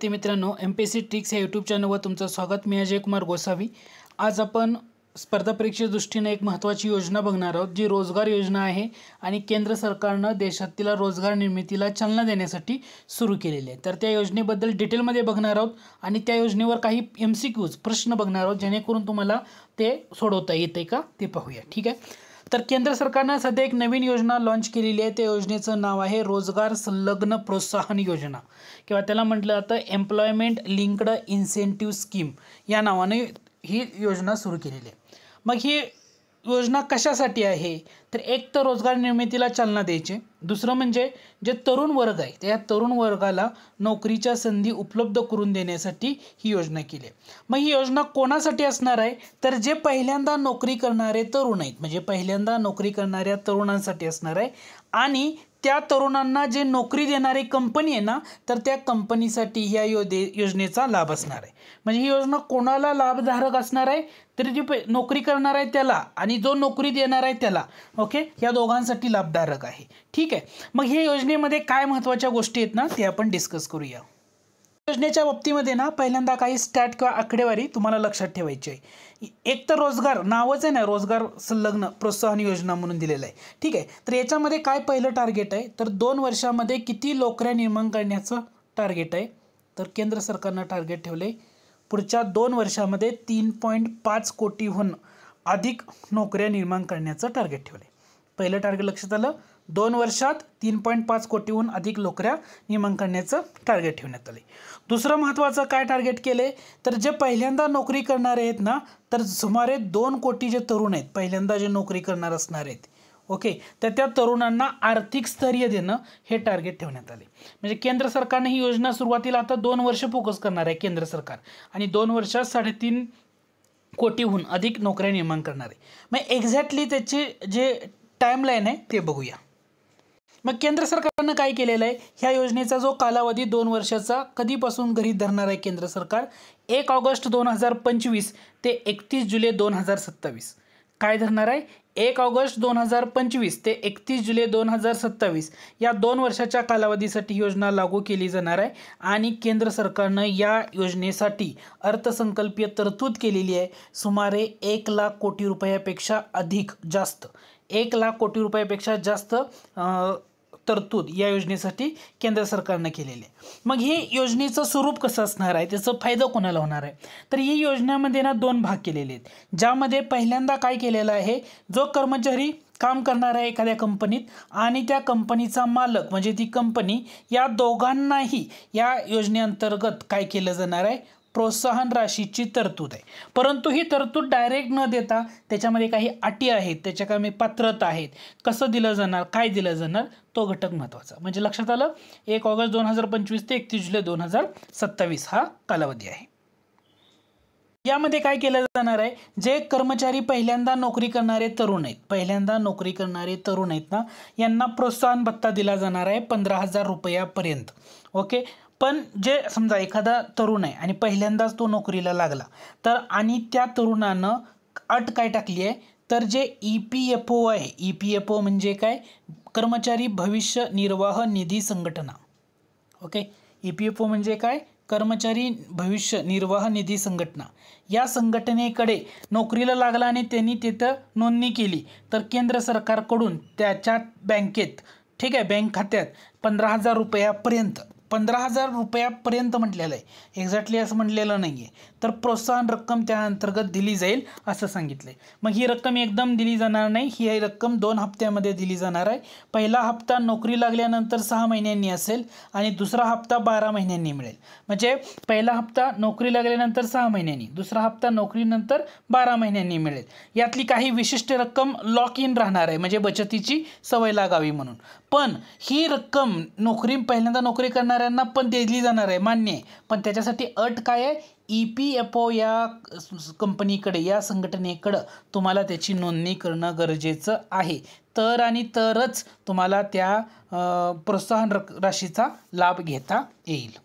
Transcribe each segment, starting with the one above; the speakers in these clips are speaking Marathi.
ते मित्रांनो, MPSC ट्रिक्स या यूट्यूब चॅनलवर तुमचं स्वागत. मी अजय कुमार गोसावी. आज आपण स्पर्धा परीक्षेच्या दृष्टीने एक महत्त्वाची योजना बघणार आहोत, जी रोजगार योजना आहे आणि केंद्र सरकारनं देशातील रोजगार निर्मितीला चालना देण्यासाठी सुरू केलेली आहे. तर त्या योजनेबद्दल डिटेलमध्ये बघणार आहोत आणि त्या योजनेवर काही MCQs प्रश्न बघणार आहोत, जेणेकरून तुम्हाला ते सोडवता येते का ते पाहूया. ठीक आहे. तर केंद्र सरकारनं सध्या एक नवीन योजना लॉन्च केलेली आहे. त्या योजनेचं नाव आहे रोजगार संलग्न प्रोत्साहन योजना, किंवा त्याला म्हटलं जातं एम्प्लॉयमेंट लिंक्ड इन्सेंटिव्ह स्कीम. या नावाने ही योजना सुरू केलेली आहे. मग ही योजना कशासाठी आहे, तर एक तर रोजगार निर्मितीला चालना द्यायची, दुसरं म्हणजे जे तरुण वर्ग आहे त्या तरुण वर्गाला नोकरीच्या संधी उपलब्ध करून देण्यासाठी ही योजना केली आहे. मग ही योजना कोणासाठी असणार आहे, तर जे पहिल्यांदा नोकरी करणारे तरुण आहेत, म्हणजे पहिल्यांदा नोकरी करणाऱ्या तरुणांसाठी असणार आहे. आणि त्या तरुणांना जे नोकरी देणारी कंपनी आहे ना, तर त्या कंपनीसाठी ह्या योजनेचा लाभ असणार आहे. म्हणजे ही योजना कोणाला लाभधारक असणार आहे, तर जी नोकरी करणार आहे त्याला आणि जो नोकरी देणार आहे त्याला. ओके, या दोघांसाठी लाभधारक आहे. ठीक आहे. मग ही योजनेमध्ये काय महत्त्वाच्या गोष्टी आहेत ना, ते आपण डिस्कस करूया. योजनेच्या बाबतीमध्ये ना पहिल्यांदा काही स्टॅट किंवा आकडेवारी तुम्हाला लक्षात ठेवायची आहे. एक तर रोजगार नावच आहे ना, रोजगार संलग्न प्रोत्साहन योजना म्हणून दिलेलं आहे. ठीक आहे. तर याच्यामध्ये काय पहिलं टार्गेट आहे, तर 2 वर्षामध्ये किती नोकऱ्या निर्माण करण्याचं टार्गेट आहे. तर केंद्र सरकारनं टार्गेट ठेवले पुढच्या 2 वर्षामध्ये 3.5 कोटीहून अधिक नोकऱ्या निर्माण करण्याचं टार्गेट ठेवले. पहिलं टार्गेट लक्षात आलं. 2 वर्षात 3.5 कोटीहून अधिक नोकऱ्या निर्माण करण्याचं टार्गेट ठेवण्यात आले. दुसरं महत्त्वाचं काय टार्गेट केले, तर जे पहिल्यांदा नोकरी करणारे आहेत ना, तर सुमारे 2 कोटी जे तरुण आहेत पहिल्यांदा जे नोकरी करणार असणार आहेत. ओके, तर त्या तरुणांना आर्थिक स्थैर्य देणं हे टार्गेट ठेवण्यात आले. म्हणजे केंद्र सरकारने ही योजना सुरुवातीला आता 2 वर्ष फोकस करणार आहे केंद्र सरकार, आणि 2 वर्षात 3.5 कोटीहून अधिक नोकऱ्या निर्माण करणार आहे. मग एक्झॅक्टली त्याची जे टाईमलाईन आहे ते बघूया. मग केंद्र सरकारनं काय केलेलं आहे, ह्या योजनेचा जो कालावधी 2 वर्षाचा कधीपासून गृहीत धरणार आहे केंद्र सरकार, 1 ऑगस्ट 2025 ते 31 जुलै 2027. काय धरणार आहे, 1 ऑगस्ट 2025 ते 31 जुलै 2027 या 2 वर्षाच्या कालावधीसाठी योजना लागू केली जाणार आहे. आणि केंद्र सरकारनं या योजनेसाठी अर्थसंकल्पीय तरतूद केलेली आहे. सुमारे 1 लाख कोटी रुपयापेक्षा अधिक जास्त 1 लाख कोटी रुपयापेक्षा जास्त तरतूद या योजनेसाठी केंद्र सरकारनं केलेली आहे. मग ही योजनेचं स्वरूप कसं असणार आहे, त्याचा फायदा कोणाला होणार आहे, तर ही योजनेमध्ये ना 2 भाग केलेले आहेत. ज्यामध्ये पहिल्यांदा काय केलेलं आहे, जो कर्मचारी काम करणार आहे एखाद्या कंपनीत आणि त्या कंपनीचा मालक म्हणजे ती कंपनी, या दोघांनाही या योजनेअंतर्गत काय केलं जाणार आहे, प्रोत्साहन राशीची तरतूद आहे. परंतु ही तरतूद डायरेक्ट न देता त्याच्यामध्ये काही अटी आहेत, त्याच्या काही पात्रता आहेत, कसं दिलं जाणार, काय दिलं जाणार, तो घटक महत्त्वाचा. म्हणजे लक्षात आलं, 1 ऑगस्ट 2025 ते 31 जुलै 2027 हा कालावधी आहे. यामध्ये काय केलं जाणार आहे, जे कर्मचारी पहिल्यांदा नोकरी करणारे तरुण आहेत ना, यांना प्रोत्साहन भत्ता दिला जाणार आहे 15,000 रुपयापर्यंत. ओके. पण जे समजा एखादा तरुण आहे आणि पहिल्यांदाच तो नोकरीला लागला, तर आणि त्या तरुणानं अट काय टाकली आहे, तर जे EPFO आहे, EPFO म्हणजे काय, कर्मचारी भविष्य निर्वाह निधी संघटना. ओके, EPFO म्हणजे काय, कर्मचारी भविष्य निर्वाह निधी संघटना. या संघटनेकडे नोकरीला लागला आणि त्यांनी तिथं नोंदणी केली, तर केंद्र सरकारकडून त्याच्या बँकेत, ठीक आहे, बँक खात्यात 15,000 रुपयापर्यंत म्हटलेलं आहे, एक्झॅक्टली असं म्हटलेलं नाही आहे, तर प्रोत्साहन रक्कम त्या अंतर्गत दिली जाईल असं सांगितलं आहे. मग ही रक्कम एकदम दिली जाणार नाही, ही रक्कम 2 हप्त्यामध्ये दिली जाणार आहे. पहिला हप्ता नोकरी लागल्यानंतर 6 महिन्यांनी असेल आणि दुसरा हप्ता 12 महिन्यांनी मिळेल. म्हणजे पहिला हप्ता नोकरी लागल्यानंतर 6 महिन्यांनी, दुसरा हप्ता नोकरीनंतर 12 महिन्यांनी मिळेल. यातली काही विशिष्ट रक्कम लॉक इन राहणार आहे, म्हणजे बचतीची सवय लागावी म्हणून. पण ही रक्कम पहिल्यांदा नोकरी करणाऱ्यांना पण दिली जाणार आहे, मान्य आहे. पण त्याच्यासाठी अट काय आहे, EPFO या कंपनीकडे, या संघटनेकडं तुम्हाला त्याची नोंदणी करणं गरजेचं आहे. तर आणि तरच तुम्हाला त्या प्रोत्साहन राशीचा लाभ घेता येईल.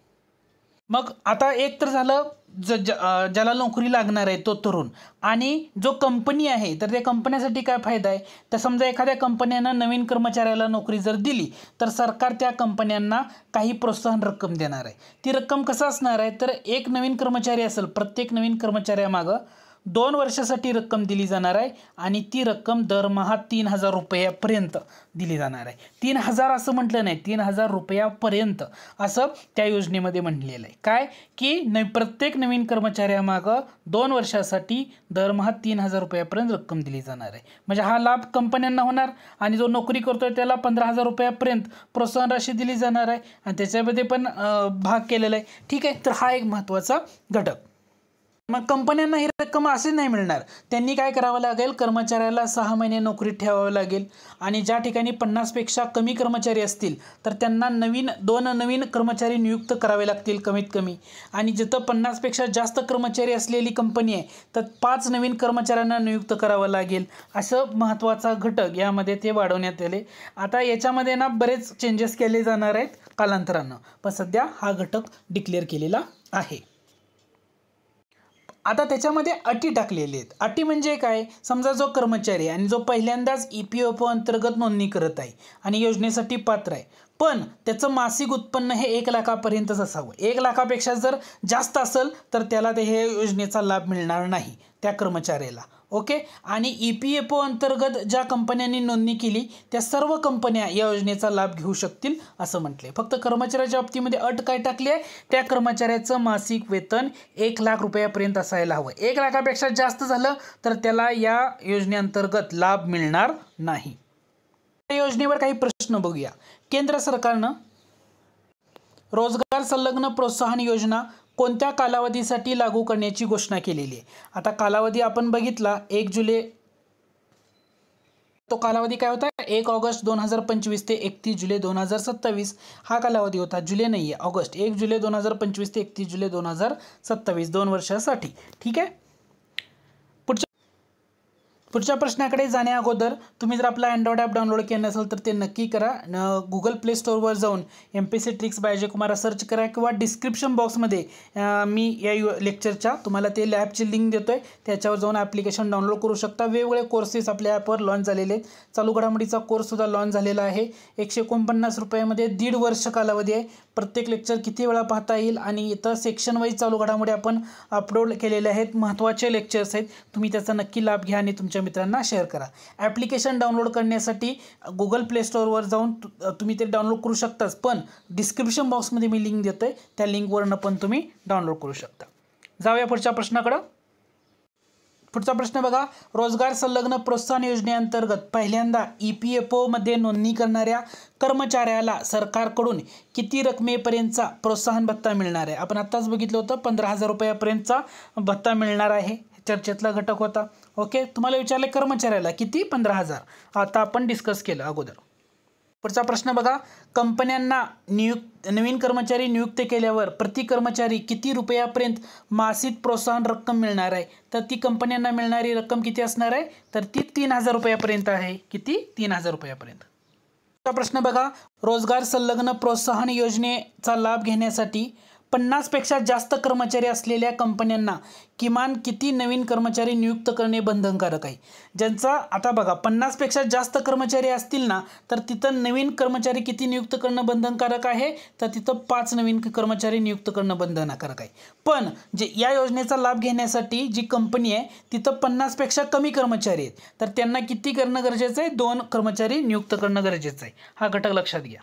मग आता एक तर झालं ज्याला नोकरी लागणार आहे तो तरुण आणि जो कंपनी आहे, तर त्या कंपन्यासाठी काय फायदा आहे, तर समजा एखाद्या कंपन्यानं नवीन कर्मचाऱ्याला नोकरी जर दिली तर सरकार त्या कंपन्यांना काही प्रोत्साहन रक्कम देणार आहे. ती रक्कम कसं असणार आहे, तर एक नवीन कर्मचारी असेल, प्रत्येक नवीन कर्मचाऱ्यामागं 2 वर्षासाठी रक्कम दिली जाणार आहे आणि ती रक्कम दरमहा 3,000 रुपयापर्यंत दिली जाणार आहे. 3,000 असं म्हटलं नाही, 3,000 रुपयापर्यंत असं त्या योजनेमध्ये म्हटलेलं आहे. काय की प्रत्येक नवीन कर्मचाऱ्यामागं 2 वर्षासाठी दरमहा 3,000 रुपयापर्यंत रक्कम दिली जाणार आहे. म्हणजे हा लाभ कंपन्यांना होणार आणि जो नोकरी करतोय त्याला 15,000 रुपयापर्यंत प्रोत्साहन राशी दिली जाणार आहे आणि त्याच्यामध्ये पण भाग केलेला आहे. ठीक आहे, तर हा एक महत्त्वाचा घटक. मग कंपन्यांना ही रक्कम असे नाही मिळणार, त्यांनी काय करावं लागेल, कर्मचाऱ्याला 6 महिने नोकरीत ठेवावं लागेल आणि ज्या ठिकाणी 50पेक्षा कमी कर्मचारी असतील तर त्यांना 2 नवीन कर्मचारी नियुक्त करावे लागतील कमीत कमी, आणि जिथं 50पेक्षा जास्त कर्मचारी असलेली कंपनी आहे तर 5 नवीन कर्मचाऱ्यांना नियुक्त करावं लागेल. असं महत्त्वाचा घटक यामध्ये ते वाढवण्यात आले. आता याच्यामध्ये ना बरेच चेंजेस केले जाणार आहेत कालांतरानं, पण सध्या हा घटक डिक्लेअर केलेला आहे. आता त्याच्यामध्ये अटी टाकलेली आहेत. अटी म्हणजे काय, समजा जो कर्मचारी आणि जो पहिल्यांदाच EPFO अंतर्गत नोंदणी करत आहे आणि योजनेसाठी पात्र आहे, पण त्याचं मासिक उत्पन्न हे 1 लाखापर्यंतच असावं. 1 लाखापेक्षा जर जास्त असेल तर त्याला हे योजनेचा लाभ मिळणार नाही त्या कर्मचाऱ्याला. ओके, आणि EPFO अंतर्गत ज्या कंपन्यांनी नोंदणी केली त्या सर्व कंपन्या या योजनेचा लाभ घेऊ शकतील असं म्हटले. फक्त कर्मचाऱ्याच्या बाबतीमध्ये अट काय टाकली आहे, त्या कर्मचाऱ्याचं मासिक वेतन 1 लाख रुपयापर्यंत असायला हवं. 1 लाखापेक्षा जास्त झालं तर त्याला या योजनेअंतर्गत लाभ मिळणार नाही. या योजनेवर काही प्रश्न बघूया. केंद्र सरकारनं रोजगार संलग्न प्रोत्साहन योजना कोणत्या कालावधीसाठी लागू करण्याची घोषणा केलेली आहे. आता कालावधी आपण बघितला 1 जुलै, तो कालावधी काय होता, 1 ऑगस्ट 2025 ते 31 जुलै 2027 हा कालावधी होता. जुलै नाही आहे, ऑगस्ट. 1 जुलै 2025 ते 31 जुलै 2027 2 वर्षासाठी. ठीक आहे. पुढच्या प्रश्नाकडे जाण्या अगोदर तुम्ही जर आपला अँड्रॉइड ॲप डाउनलोड केलं नसेल तर ते नक्की करा. गुगल प्ले स्टोअरवर जाऊन MPSC tricks bye Ajay Kumar search करा किंवा डिस्क्रिप्शन बॉक्समध्ये मी या लेक्चरच्या तुम्हाला ते लॅबची लिंक देतो आहे, त्याच्यावर जाऊन ॲप्लिकेशन डाउनलोड करू शकता. वेगवेगळे कोर्सेस आपल्या ॲपवर लॉन्च झालेले आहेत. चालू घडामोडीचा कोर्ससुद्धा लॉन्च झालेला आहे. 149 रुपयामध्ये 1.5 वर्ष कालावधी आहे. प्रत्येक लेक्चर किती वेळा पाहता येईल आणि इथं सेक्शन वाईज चालू घडामोडी आपण अपलोड केलेले आहेत. महत्त्वाचे लेक्चर्स आहेत, तुम्ही त्याचा नक्की लाभ घ्या आणि तुमच्या मित्रांना शेअर करा. ॲप्लिकेशन डाउनलोड करण्यासाठी गुगल प्ले स्टोअरवर जाऊन तुम्ही ते डाउनलोड करू शकताच, पण डिस्क्रिप्शन बॉक्समध्ये मी लिंक देतोय, त्या लिंकवरनं पण तुम्ही डाउनलोड करू शकता. जाऊया पुढच्या प्रश्नाकडं. पुढचा प्रश्न बघा, रोजगार संलग्न प्रोत्साहन योजनेअंतर्गत पहिल्यांदा EPFO मध्ये नोंदणी करणाऱ्या कर्मचाऱ्याला सरकारकडून किती रकमेपर्यंतचा प्रोत्साहन भत्ता मिळणार आहे. आपण आत्ताच बघितलं होतं 15,000 रुपयापर्यंतचा भत्ता मिळणार आहे, चर्चेतला घटक होता. ओके, तुम्हाला विचारले कर्मचाऱ्याला किती, 15,000. आता आपण डिस्कस केलं अगोदर. पुढचा प्रश्न बघा, कंपन्यांना नवीन कर्मचारी नियुक्त केल्यावर प्रति कर्मचारी किती रुपयापर्यंत मासिक प्रोत्साहन रक्कम मिळणार आहे. तर ती कंपन्यांना मिळणारी रक्कम किती असणार आहे, तर ती 3,000 रुपयापर्यंत आहे. किती, 3,000 रुपयापर्यंत. पुढचा प्रश्न बघा, रोजगार संलग्न प्रोत्साहन योजनेचा लाभ घेण्यासाठी 50पेक्षा जास्त कर्मचारी असलेल्या कंपन्यांना किमान किती नवीन कर्मचारी नियुक्त करणे बंधनकारक आहे. ज्यांचा आता बघा 50पेक्षा जास्त कर्मचारी असतील ना तर तिथं नवीन कर्मचारी किती नियुक्त करणं बंधनकारक आहे, तर तिथं 5 नवीन कर्मचारी नियुक्त करणं बंधनकारक आहे. पण जे या योजनेचा लाभ घेण्यासाठी जी कंपनी आहे तिथं 50पेक्षा कमी कर्मचारी आहेत, तर त्यांना किती करणं गरजेचं आहे, 2 कर्मचारी नियुक्त करणं गरजेचं आहे. हा घटक लक्षात घ्या.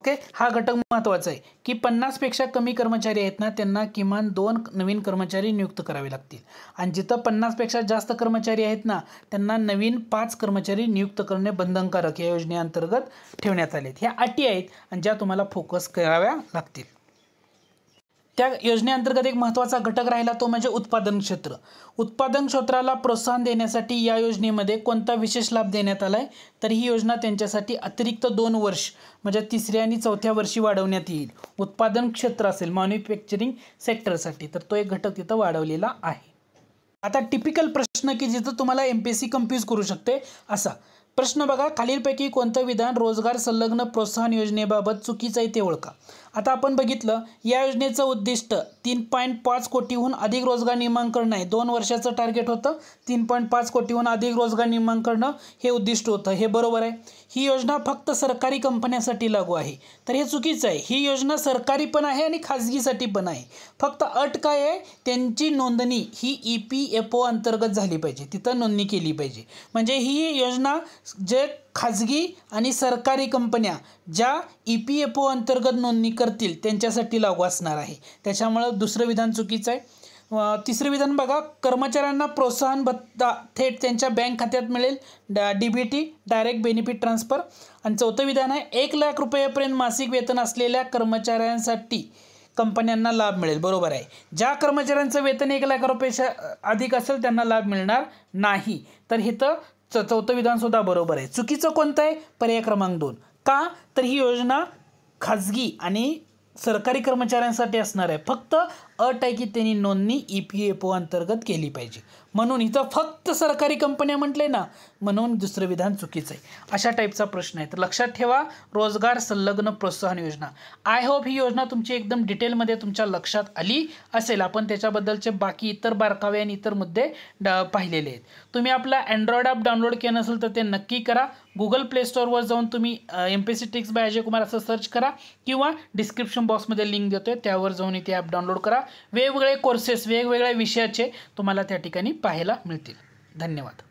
ओके, हा घटक महत्त्वाचा आहे की 50पेक्षा कमी कर्मचारी आहेत ना त्यांना किमान 2 नवीन कर्मचारी नियुक्त करावे लागतील, आणि जिथं 50पेक्षा जास्त कर्मचारी आहेत ना त्यांना नवीन 5 कर्मचारी नियुक्त करणे बंधनकारक या योजनेअंतर्गत ठेवण्यात आले. ह्या अटी आहेत आणि ज्या तुम्हाला फोकस कराव्या लागतील. त्या योजनेअंतर्गत एक महत्त्वाचा घटक राहिला तो म्हणजे उत्पादन क्षेत्र. उत्पादन क्षेत्राला प्रोत्साहन देण्यासाठी या योजनेमध्ये कोणता विशेष लाभ देण्यात आला आहे, तर ही योजना त्यांच्यासाठी अतिरिक्त 2 वर्ष म्हणजे 3ऱ्या आणि 4थ्या वर्षी वाढवण्यात येईल. उत्पादन क्षेत्र असेल मॅन्युफॅक्चरिंग सेक्टरसाठी, तर तो एक घटक तिथं वाढवलेला आहे. आता टिपिकल प्रश्न की जिथं तुम्हाला MPSC कन्फ्यूज करू शकते असा प्रश्न बघा, खालीलपैकी कोणतं विधान रोजगार संलग्न प्रोत्साहन योजनेबाबत चुकीचं आहे ते ओळखा. आता आपण बघितलं या योजनेचं उद्दिष्ट 3.5 कोटीहून अधिक रोजगार निर्माण करणं आहे. 2 वर्षाचं टार्गेट होतं. 3.5 कोटीहून अधिक रोजगार निर्माण करणं हे उद्दिष्ट होतं. हे बरोबर आहे. ही योजना फक्त सरकारी कंपन्यांसाठी लागू आहे. तर हे चुकीचं आहे. ही योजना सरकारी पण आहे आणि खाजगीसाठी पण आहे. फक्त अट काय आहे, त्यांची नोंदणी ही EPFO अंतर्गत झाली पाहिजे. तिथं नोंदणी केली पाहिजे. म्हणजे ही योजना जे खाजगी आणि सरकारी कंपन्या ज्या EPFO अंतर्गत नोंदणी करतील त्यांच्यासाठी लागू असणार आहे. त्याच्यामुळं दुसरं विधान चुकीचं आहे. तिसरं विधान बघा, कर्मचाऱ्यांना प्रोत्साहन भत्ता थेट त्यांच्या बँक खात्यात मिळेल, DBT डायरेक्ट बेनिफिट ट्रान्सफर. आणि चौथं विधान आहे 1 लाख रुपयापर्यंत मासिक वेतन असलेल्या कर्मचाऱ्यांसाठी कंपन्यांना लाभ मिळेल. बरोबर आहे. ज्या कर्मचाऱ्यांचं वेतन 1 लाख रुपयाच्या अधिक असेल त्यांना लाभ मिळणार नाही. तर इथं चौथं विधानसुद्धा बरोबर आहे. चुकीचं कोणतं आहे? पर्याय क्रमांक 2. का? तर ही योजना खाजगी आणि सरकारी कर्मचाऱ्यांसाठी असणार आहे. फक्त अट आहे की त्यांनी नोंदणी EPFO अंतर्गत केली पाहिजे. म्हणून इथं फक्त सरकारी कंपन्या म्हटले ना, म्हणून दुसरं विधान चुकीचं आहे. अशा टाईपचा प्रश्न आहे. तर लक्षात ठेवा, रोजगार संलग्न प्रोत्साहन योजना. आय होप ही योजना तुमची एकदम डिटेलमध्ये तुमच्या लक्षात आली असेल. आपण त्याच्याबद्दलचे बाकी इतर बारकावे आणि इतर मुद्दे पाहिलेले आहेत. तुम्ही आपला अँड्रॉइड ॲप डाउनलोड केलं नसेल तर ते नक्की करा. गुगल प्ले स्टोअरवर जाऊन तुम्ही MPSC tricks bye Ajay Kumar असं सर्च करा किंवा डिस्क्रिप्शन बॉक्समध्ये लिंक देतोय त्यावर जाऊन इथे ॲप डाउनलोड करा. वेगवेगळे कोर्सेस वेगवेगळ्या विषयाचे तुम्हाला त्या ठिकाणी पाहायला मिळतील. धन्यवाद.